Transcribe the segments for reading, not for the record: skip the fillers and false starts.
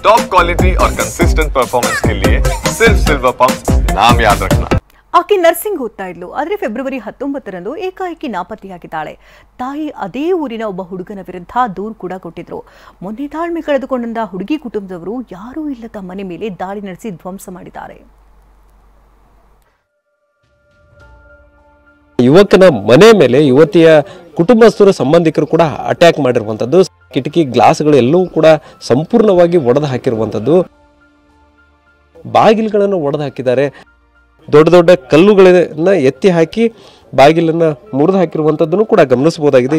Top quality और consistent performance के लिए सिर्फ सिल्वर पंप नाम याद रखना। ಆಕೆ ನರ್ಸಿಂಗ್ ಓದ್ತಾ ಇದ್ಲು. ಆದರೆ ಫೆಬ್ರವರಿ 19ರಂದು ಏಕಾಏಕಿ ನಾಪತ್ತೆಯಾಗಿದ್ದಾಳೆ. ತಾಯಿ ಅದೇ ಊರಿನ ಒಬ್ಬ ಹುಡುಗನ ವಿರುದ್ಧ ದೂರು ಕೂಡ ಕೊಟ್ಟಿದ್ರು. ಮೊನ್ನೆ ತಾಳ್ಮೆ ಕಳೆದುಕೊಂಡ ಹುಡುಗಿ ಕುಟುಂಬದವರು ಯಾರೂ ಇಲ್ಲದ ಮನೆ ಮೇಲೆ ದಾಳಿ ನಡೆಸಿ ಧ್ವಂಸ ಮಾಡಿದ್ದಾರೆ. ಯುವಕನ ಮನೆ ಮೇಲೆ ಯುವತಿಯ ಕುಟುಂಬಸ್ಥರು ಸಂಬಂಧಿಕರು ಕೂಡ ಅಟ್ಯಾಕ್ ಮಾಡಿರುವಂಥದ್ದು. ಕಿಟಕಿ ಗ್ಲಾಸ್ಗಳು ಎಲ್ಲವೂ ಕೂಡ ಸಂಪೂರ್ಣವಾಗಿ ಒಡೆದು ಹಾಕಿರುವಂಥದ್ದು. ಬಾಗಿಲುಗಳನ್ನು ಒಡೆದು ಹಾಕಿದ್ದಾರೆ. ದೊಡ್ಡ ದೊಡ್ಡ ಕಲ್ಲುಗಳನ್ನ ಎತ್ತಿ ಹಾಕಿ ಬಾಗಿಲನ್ನ ಮುರಿದು ಹಾಕಿರುವಂಥದ್ದನ್ನು ಕೂಡ ಗಮನಿಸಬಹುದಾಗಿದೆ.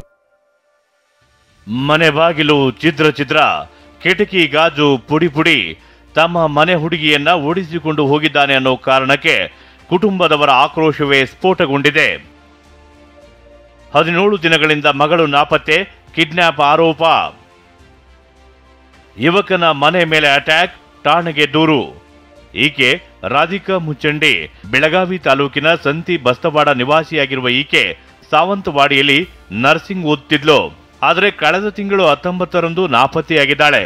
ಮನೆ ಬಾಗಿಲು ಛಿದ್ರ ಛಿದ್ರ, ಕಿಟಕಿ ಗಾಜು ಪುಡಿ ಪುಡಿ. ತಮ್ಮ ಮನೆ ಹುಡುಗಿಯನ್ನ ಓಡಿಸಿಕೊಂಡು ಹೋಗಿದ್ದಾನೆ ಅನ್ನೋ ಕಾರಣಕ್ಕೆ ಕುಟುಂಬದವರ ಆಕ್ರೋಶವೇ ಸ್ಫೋಟಗೊಂಡಿದೆ. 17 ದಿನಗಳಿಂದ ಮಗಳು ನಾಪತ್ತೆ, ಕಿಡ್ನಾಪ್ ಆರೋಪ. ಯುವಕನ ಮನೆ ಮೇಲೆ ಅಟ್ಯಾಕ್, ಠಾಣೆಗೆ ದೂರು. ಈಕೆ ರಾಧಿಕಾ ಮುಚ್ಚಂಡಿ, ಬೆಳಗಾವಿ ತಾಲೂಕಿನ ಸಂತಿ ಬಸ್ತವಾಡ ನಿವಾಸಿಯಾಗಿರುವ ಈಕೆ ಸಾವಂತವಾಡಿಯಲ್ಲಿ ನರ್ಸಿಂಗ್ ಓದುತ್ತಿದ್ಲು. ಆದರೆ ಕಳೆದ ತಿಂಗಳು 19ರಂದು ನಾಪತ್ತೆಯಾಗಿದ್ದಾಳೆ.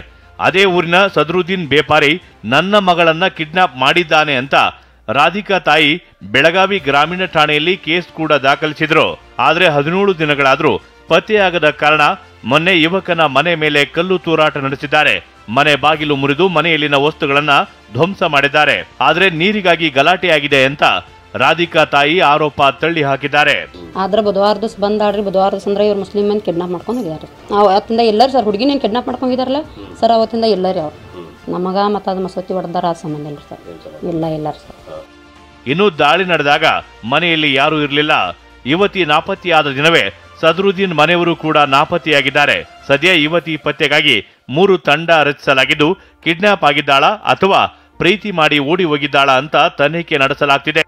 ಅದೇ ಊರಿನ ಸದರುದ್ದೀನ್ ಬೇಪಾರಿ ನನ್ನ ಮಗಳನ್ನ ಕಿಡ್ನಾಪ್ ಮಾಡಿದ್ದಾನೆ ಅಂತ ರಾಧಿಕಾ ತಾಯಿ ಬೆಳಗಾವಿ ಗ್ರಾಮೀಣ ಠಾಣೆಯಲ್ಲಿ ಕೇಸ್ ಕೂಡ ದಾಖಲಿಸಿದ್ರು. ಆದರೆ 17 ದಿನಗಳಾದ್ರೂ ಪತ್ತೆಯಾಗದ ಕಾರಣ ಮೊನ್ನೆ ಯುವಕನ ಮನೆ ಮೇಲೆ ಕಲ್ಲು ತೂರಾಟ ನಡೆಸಿದ್ದಾರೆ. ಮನೆ ಬಾಗಿಲು ಮುರಿದು ಮನೆಯಲ್ಲಿನ ವಸ್ತುಗಳನ್ನ ಧ್ವಂಸ ಮಾಡಿದ್ದಾರೆ. ಆದ್ರೆ ನೀರಿಗಾಗಿ ಗಲಾಟೆಯಾಗಿದೆ ಅಂತ ರಾಧಿಕಾ ತಾಯಿ ಆರೋಪ ತಳ್ಳಿ ಹಾಕಿದ್ದಾರೆ. ಆದ್ರೆ ಬುಧವಾರ ದಿವಸ ಬಂದಾಡ್ರಿ, ಬುಧವಾರ ದಿವಸ ಅಂದ್ರೆ ಇವ್ರು ಮುಸ್ಲಿಮ್ ಮಂದಿ ಕಿಡ್ನಾಪ್ ಮಾಡ್ಕೊಂಡು ಹೋಗಿದ್ದಾರೆ. ಅವತ್ತಿಂದ ಎಲ್ಲರೂ ಸರ್ ಹುಡುಗಿನ ಕಿಡ್ನಾಪ್ ಮಾಡ್ಕೊಂಡು ಹೋಗಿದಾರಲ್ಲ ಸರ್, ಅವತ್ತಿಂದ ಎಲ್ಲರೂ ಅವ್ರು ನಮಗ ಮತ್ತು ಅದು ಮಸೂತಿ ಹೊಡೆದಾರ ಆ ಸಂಬಂಧ ಇಲ್ಲ ಸರ್, ಎಲ್ಲರೂ ಸರ್. ಇನ್ನು ದಾಳಿ ನಡೆದಾಗ ಮನೆಯಲ್ಲಿ ಯಾರೂ ಇರಲಿಲ್ಲ. ಯುವತಿ ನಾಪತ್ತೆಯಾದ ದಿನವೇ ಸದರುದ್ದೀನ್ ಮನೆಯವರು ಕೂಡ ನಾಪತ್ತೆಯಾಗಿದ್ದಾರೆ. ಸದ್ಯ ಯುವತಿ ಪತ್ತೆಗಾಗಿ 3 ತಂಡ ರಚಿಸಲಾಗಿದ್ದು, ಕಿಡ್ನಾಪ್ ಆಗಿದ್ದಾಳ ಅಥವಾ ಪ್ರೀತಿ ಮಾಡಿ ಓಡಿ ಹೋಗಿದ್ದಾಳ ಅಂತ ತನಿಖೆ ನಡೆಸಲಾಗ್ತಿದೆ.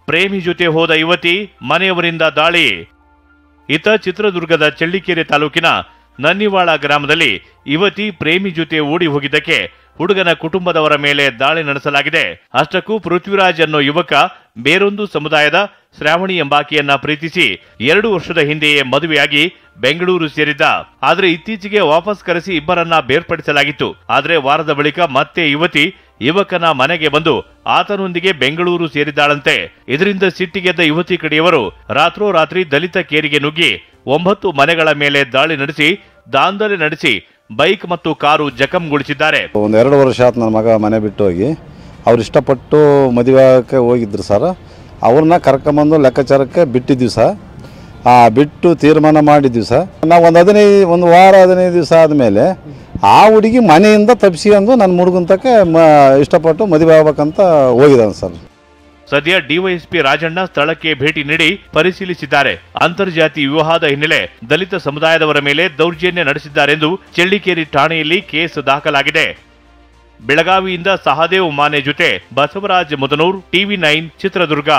ಪ್ರೇಮಿ ಜೊತೆ ಹೋದ ಯುವತಿ ಮನೆಯವರಿಂದ ದಾಳಿ. ಇತ್ತ ಚಿತ್ರದುರ್ಗದ ಚಳ್ಳಿಕೆರೆ ತಾಲೂಕಿನ ನನ್ನಿವಾಳ ಗ್ರಾಮದಲ್ಲಿ ಯುವತಿ ಪ್ರೇಮಿ ಜೊತೆ ಓಡಿ ಹೋಗಿದ್ದಕ್ಕೆ ಹುಡುಗನ ಕುಟುಂಬದವರ ಮೇಲೆ ದಾಳಿ ನಡೆಸಲಾಗಿದೆ. ಅಷ್ಟಕ್ಕೂ ಪೃಥ್ವಿರಾಜ್ ಅನ್ನೋ ಯುವಕ ಬೇರೊಂದು ಸಮುದಾಯದ ಶ್ರಾವಣಿ ಎಂಬಾಕೆಯನ್ನ ಪ್ರೀತಿಸಿ 2 ವರ್ಷದ ಹಿಂದೆಯೇ ಮದುವೆಯಾಗಿ ಬೆಂಗಳೂರು ಸೇರಿದ್ದ. ಆದ್ರೆ ಇತ್ತೀಚೆಗೆ ವಾಪಸ್ ಕರೆಸಿ ಇಬ್ಬರನ್ನ ಬೇರ್ಪಡಿಸಲಾಗಿತ್ತು. ಆದ್ರೆ ವಾರದ ಬಳಿಕ ಮತ್ತೆ ಯುವತಿ ಯುವಕನ ಮನೆಗೆ ಬಂದು ಆತನೊಂದಿಗೆ ಬೆಂಗಳೂರು ಸೇರಿದ್ದಾಳಂತೆ. ಇದರಿಂದ ಸಿಟ್ಟಿಗೆದ್ದ ಯುವತಿ ಕಡೆಯವರು ರಾತ್ರೋರಾತ್ರಿ ದಲಿತ ಕೇರಿಗೆ ನುಗ್ಗಿ 9 ಮನೆಗಳ ಮೇಲೆ ದಾಳಿ ನಡೆಸಿ ದಾಂಧಲೆ ನಡೆಸಿ ಬೈಕ್ ಮತ್ತು ಕಾರು ಜಖಂಗೊಳಿಸಿದ್ದಾರೆ. 1-2 ವರ್ಷ ಆಯ್ತು ನನ್ನ ಮಗ ಮನೆ ಬಿಟ್ಟು ಹೋಗಿ. ಅವ್ರು ಇಷ್ಟಪಟ್ಟು ಮದುವೆಗೆ ಹೋಗಿದ್ರು ಸರ್. ಅವ್ರನ್ನ ಕರ್ಕೊಂಬಂದು ಲೆಕ್ಕಾಚಾರಕ್ಕೆ ಬಿಟ್ಟಿದ್ವಿ ಸರ್. ಬಿಟ್ಟು ತೀರ್ಮಾನ ಮಾಡಿದ್ವಿ ಸರ್. ನಾವು ಒಂದು ವಾರ 15 ದಿವಸ ಆದಮೇಲೆ ಆ ಹುಡುಗಿ ಮನೆಯಿಂದ ತಪ್ಪಿಸ್ಕೊಂಡು ನನ್ನ ಮುಡುಗಂತಕ್ಕೆ ಇಷ್ಟಪಟ್ಟು ಮದುವೆ ಆಗ್ಬೇಕಂತ ಹೋಗಿದ್ದಾನೆ ಸರ್. ಸದ್ಯ ಡಿವೈಎಸ್ಪಿ ರಾಜಣ್ಣ ಸ್ಥಳಕ್ಕೆ ಭೇಟಿ ನೀಡಿ ಪರಿಶೀಲಿಸಿದ್ದಾರೆ. ಅಂತರ್ಜಾತಿ ವಿವಾಹದ ಹಿನ್ನೆಲೆ ದಲಿತ ಸಮುದಾಯದವರ ಮೇಲೆ ದೌರ್ಜನ್ಯ ನಡೆಸಿದ್ದಾರೆಂದು ಚಳ್ಳಿಕೇರಿ ಠಾಣೆಯಲ್ಲಿ ಕೇಸ್ ದಾಖಲಾಗಿದೆ. ಬೆಳಗಾವಿಯಿಂದ ಸಹದೇವ್ ಮಾನೆ ಜೊತೆ ಬಸವರಾಜ್ ಮುದನೂರ್, TV9 ಚಿತ್ರದುರ್ಗ.